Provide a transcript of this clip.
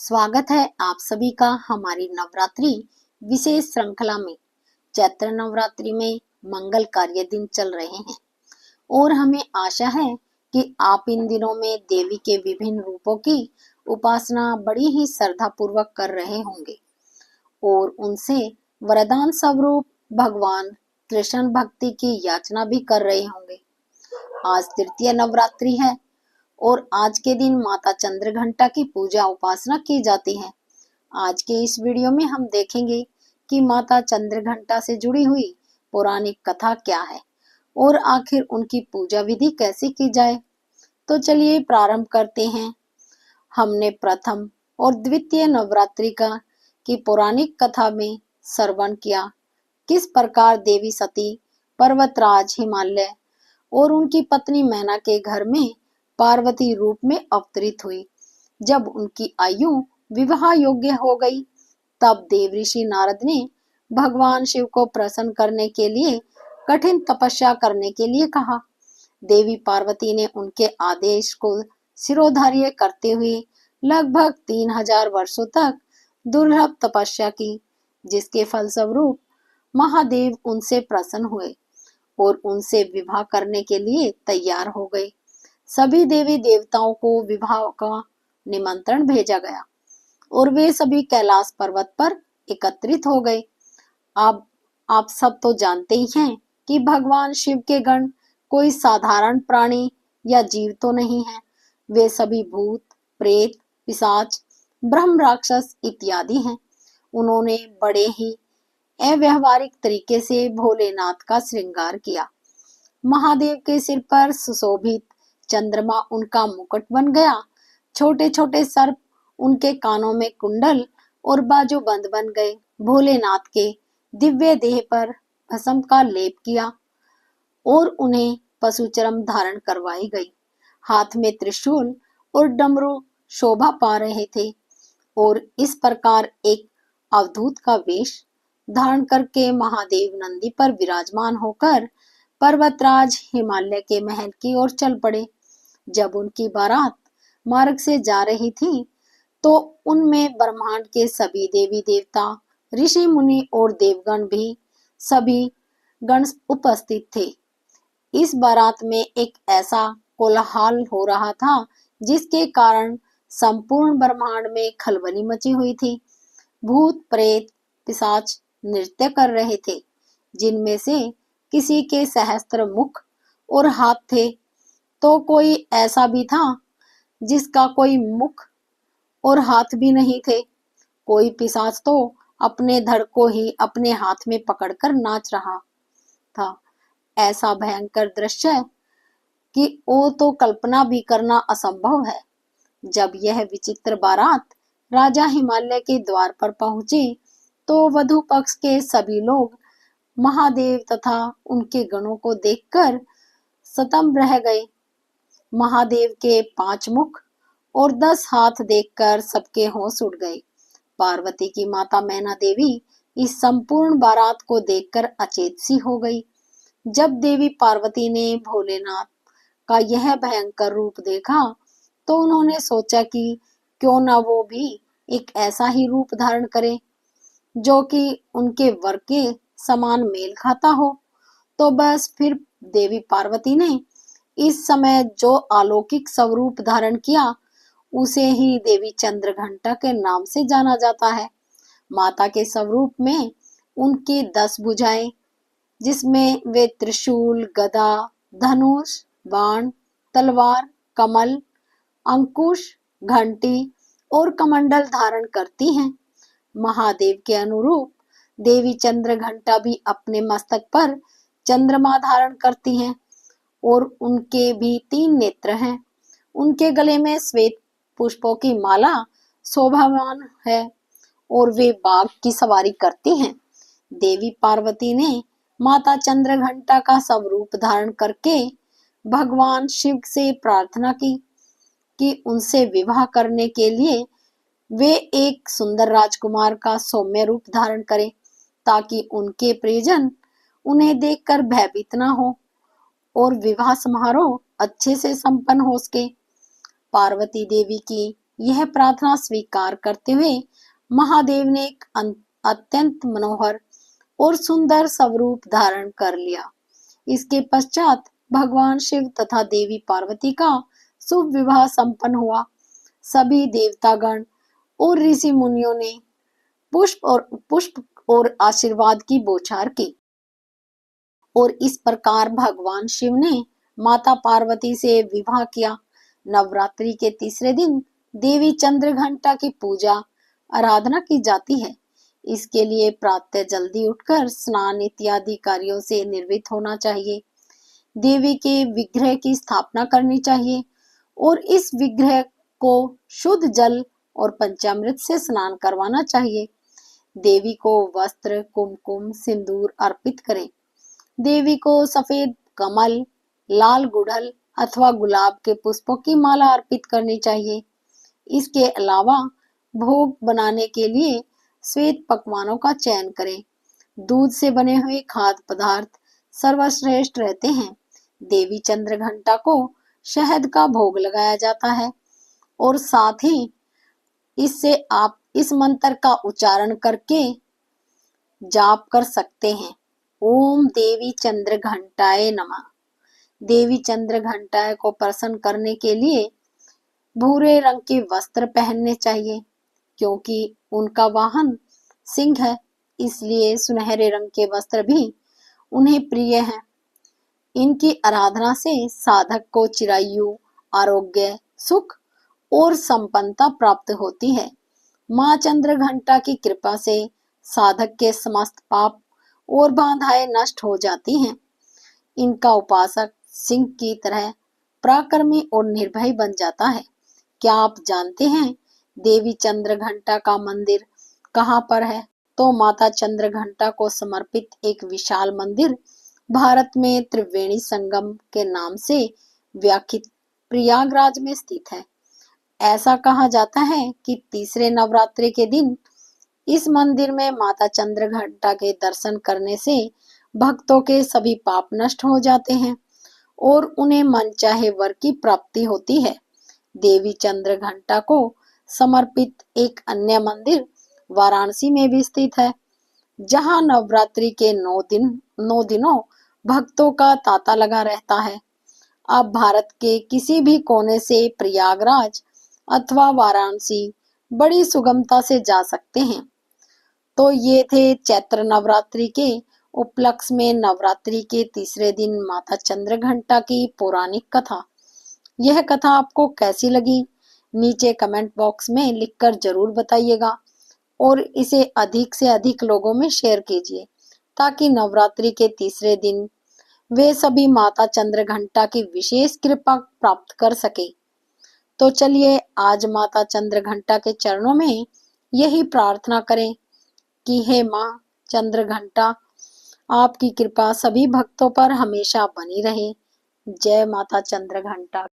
स्वागत है आप सभी का हमारी नवरात्रि विशेष श्रृंखला में। चैत्र नवरात्रि में मंगल कार्य दिन चल रहे हैं और हमें आशा है कि आप इन दिनों में देवी के विभिन्न रूपों की उपासना बड़ी ही श्रद्धा पूर्वक कर रहे होंगे और उनसे वरदान स्वरूप भगवान कृष्ण भक्ति की याचना भी कर रहे होंगे। आज तृतीय नवरात्रि है और आज के दिन माता चंद्रघंटा की पूजा उपासना की जाती है। आज के इस वीडियो में हम देखेंगे कि माता चंद्रघंटा से जुड़ी हुई पौराणिक कथा क्या है और आखिर उनकी पूजा विधि कैसे की जाए। तो चलिए प्रारंभ करते हैं। हमने प्रथम और द्वितीय नवरात्रि की पौराणिक कथा में श्रवण किया किस प्रकार देवी सती पर्वतराज हिमालय और उनकी पत्नी मैना के घर में पार्वती रूप में अवतरित हुई। जब उनकी आयु विवाह योग्य हो गई तब देवऋषि नारद ने भगवान शिव को प्रसन्न करने के लिए कठिन तपस्या करने के लिए कहा। देवी पार्वती ने उनके आदेश को शिरोधार्य करते हुए लगभग 3000 वर्षों तक दुर्लभ तपस्या की, जिसके फलस्वरूप महादेव उनसे प्रसन्न हुए और उनसे विवाह करने के लिए तैयार हो गए। सभी देवी देवताओं को विवाह का निमंत्रण भेजा गया और वे सभी कैलाश पर्वत पर एकत्रित हो गए। अब आप सब तो जानते ही हैं कि भगवान शिव के गण कोई साधारण प्राणी या जीव तो नहीं है। वे सभी भूत, प्रेत, पिशाच, ब्रह्म राक्षस इत्यादि हैं। उन्होंने बड़े ही अव्यावहारिक तरीके से भोलेनाथ का श्रृंगार किया। महादेव के सिर पर सुशोभित चंद्रमा उनका मुकुट बन गया। छोटे छोटे सर्प उनके कानों में कुंडल और बाजूबंद बन गए। भोलेनाथ के दिव्य देह पर भस्म का लेप किया और उन्हें पशुचर्म धारण करवाई गई। हाथ में त्रिशूल और डमरू शोभा पा रहे थे और इस प्रकार एक अवधूत का वेश धारण करके महादेव नंदी पर विराजमान होकर पर्वतराज हिमालय के महल की ओर चल पड़े। जब उनकी बारात मार्ग से जा रही थी तो उनमें ब्रह्मांड के सभी देवी देवता, ऋषि मुनि और देवगण भी सभी गण उपस्थित थे। इस बारात में एक ऐसा कोलाहल हो रहा था जिसके कारण संपूर्ण ब्रह्मांड में खलबली मची हुई थी। भूत, प्रेत, पिशाच नृत्य कर रहे थे, जिनमें से किसी के सहस्त्र मुख और हाथ थे तो कोई ऐसा भी था जिसका कोई मुख और हाथ भी नहीं थे। कोई पिशाच तो अपने धड़ को ही अपने हाथ में पकड़कर नाच रहा था। ऐसा भयंकर दृश्य कि वो तो कल्पना भी करना असंभव है। जब यह विचित्र बारात राजा हिमालय के द्वार पर पहुंची तो वधू पक्ष के सभी लोग महादेव तथा उनके गणों को देखकर स्तंभ रह गए। महादेव के 5 मुख और 10 हाथ देखकर सबके होश उड़ गए। पार्वती की माता मैना देवी इस संपूर्ण बारात को देखकर अचेत सी हो गई। जब देवी पार्वती ने भोलेनाथ का यह भयंकर रूप देखा तो उन्होंने सोचा कि क्यों ना वो भी एक ऐसा ही रूप धारण करे जो कि उनके वर के समान मेल खाता हो। तो बस फिर देवी पार्वती ने इस समय जो अलौकिक स्वरूप धारण किया उसे ही देवी चंद्रघंटा के नाम से जाना जाता है। माता के स्वरूप में उनकी 10 भुजाएं, जिसमें वे त्रिशूल, गदा, धनुष, बाण, तलवार, कमल, अंकुश, घंटी और कमंडल धारण करती हैं। महादेव के अनुरूप देवी चंद्रघंटा भी अपने मस्तक पर चंद्रमा धारण करती हैं और उनके भी 3 नेत्र हैं। उनके गले में श्वेत पुष्पों की माला शोभावान है और वे बाघ की सवारी करती हैं। देवी पार्वती ने माता चंद्रघंटा का स्वरूप धारण करके भगवान शिव से प्रार्थना की कि उनसे विवाह करने के लिए वे एक सुंदर राजकुमार का सौम्य रूप धारण करें ताकि उनके प्रियजन उन्हें देखकर भयभीत न हो और विवाह समारोह अच्छे से संपन्न हो सके। पार्वती देवी की यह प्रार्थना स्वीकार करते हुए महादेव ने एक अत्यंत मनोहर और सुंदर स्वरूप धारण कर लिया। इसके पश्चात भगवान शिव तथा देवी पार्वती का शुभ विवाह संपन्न हुआ। सभी देवतागण और ऋषि मुनियों ने पुष्प और आशीर्वाद की बौछार की और इस प्रकार भगवान शिव ने माता पार्वती से विवाह किया। नवरात्रि के तीसरे दिन देवी चंद्रघंटा की पूजा आराधना की जाती है। इसके लिए प्रातः जल्दी उठकर स्नान इत्यादि कार्यों से निर्वृत्त होना चाहिए। देवी के विग्रह की स्थापना करनी चाहिए और इस विग्रह को शुद्ध जल और पंचामृत से स्नान करवाना चाहिए। देवी को वस्त्र, कुमकुम, सिंदूर अर्पित करें। देवी को सफेद कमल, लाल गुड़हल अथवा गुलाब के पुष्पों की माला अर्पित करनी चाहिए। इसके अलावा भोग बनाने के लिए श्वेत पकवानों का चयन करें। दूध से बने हुए खाद्य पदार्थ सर्वश्रेष्ठ रहते हैं। देवी चंद्रघंटा को शहद का भोग लगाया जाता है और साथ ही इससे आप इस मंत्र का उच्चारण करके जाप कर सकते हैं। ओम देवी चंद्रघंटाए नमः। देवी चंद्रघंटा को प्रसन्न करने के लिए भूरे रंग के वस्त्र पहनने चाहिए। क्योंकि उनका वाहन सिंह है, इसलिए सुनहरे रंग के वस्त्र भी उन्हें प्रिय हैं। इनकी आराधना से साधक को चिरायु, आरोग्य, सुख और संपन्नता प्राप्त होती है। माँ चंद्रघंटा की कृपा से साधक के समस्त पाप और बाधाएं नष्ट हो जाती हैं। इनका उपासक सिंह की तरह पराक्रमी और निर्भय बन जाता है। क्या आप जानते हैं देवी चंद्रघंटा का मंदिर कहाँ पर है? तो माता चंद्रघंटा को समर्पित एक विशाल मंदिर भारत में त्रिवेणी संगम के नाम से व्याख्यात प्रयागराज में स्थित है। ऐसा कहा जाता है कि तीसरे नवरात्रि के दिन इस मंदिर में माता चंद्रघंटा के दर्शन करने से भक्तों के सभी पाप नष्ट हो जाते हैं और उन्हें मनचाहे वर की प्राप्ति होती है। देवी चंद्रघंटा को समर्पित एक अन्य मंदिर वाराणसी में भी स्थित है, जहां नवरात्रि के 9 दिनों भक्तों का तांता लगा रहता है। आप भारत के किसी भी कोने से प्रयागराज अथवा वाराणसी बड़ी सुगमता से जा सकते हैं। तो ये थे चैत्र नवरात्रि के उपलक्ष्य में नवरात्रि के तीसरे दिन माता चंद्रघंटा की पौराणिक कथा। यह कथा आपको कैसी लगी नीचे कमेंट बॉक्स में लिखकर जरूर बताइएगा और इसे अधिक से अधिक लोगों में शेयर कीजिए ताकि नवरात्रि के तीसरे दिन वे सभी माता चंद्रघंटा की विशेष कृपा प्राप्त कर सके। तो चलिए आज माता चंद्रघंटा के चरणों में यही प्रार्थना करें कि हे माँ चंद्रघंटा, आपकी कृपा सभी भक्तों पर हमेशा बनी रहे। जय माता चंद्रघंटा।